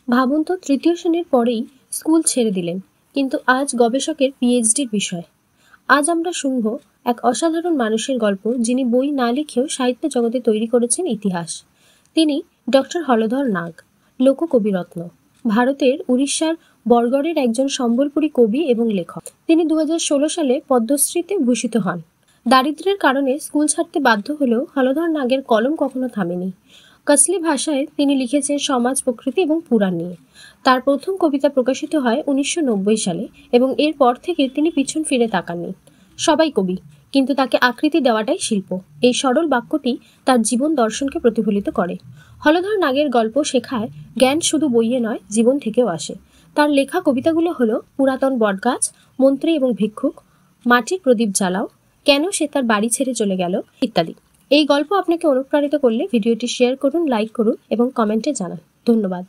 ভাবুন তো, তৃতীয় শ্রেণীর পরেই স্কুল ছেড়ে দিলেন, কিন্তু আজ গবেষকের পিএইচডির বিষয়। আজ আমরা শুনব এক অসাধারণ মানুষের গল্প, যিনি বই না লিখেও সাহিত্য জগতে তৈরি করেছেন ইতিহাস। তিনি ডক্টর হলধর নাগ, লোককবিরত্ন, ভারতের উড়িষ্যার বরগড়ের একজন সম্বলপুরী কবি এবং লেখক। তিনি 2016 সালে পদ্মশ্রীতে ভূষিত হন। দারিদ্র্যের কারণে স্কুল ছাড়তে বাধ্য হলেও হলধর নাগের কলম কখনো থামেনি। কসলি ভাষায় তিনি লিখেছেন সমাজ, প্রকৃতি এবং পুরাণ নিয়ে। তার প্রথম কবিতা প্রকাশিত হয় 1990 সালে এবং এরপর থেকে তিনি পিছন ফিরে তাকাননি। সবাই কবি, কিন্তু তাকে আকৃতি দেওয়াটাই শিল্প। এই সরল বাক্যটি তার জীবন দর্শনকে প্রতিফলিত করে। হলধর নাগের গল্প শেখায় জ্ঞান শুধু বইয়ে নয়, জীবন থেকেও আসে। তার লেখা কবিতাগুলো হলো পুরাতন বটগাছ, মন্ত্রী এবং ভিক্ষুক, মাটির প্রদীপ জ্বালাও, কেন সে তার বাড়ি ছেড়ে চলে গেল ইত্যাদি। এই গল্প আপনাকে অনুপ্রাণিত করলে ভিডিওটি শেয়ার করুন, লাইক করুন এবং কমেন্টে জানান। ধন্যবাদ।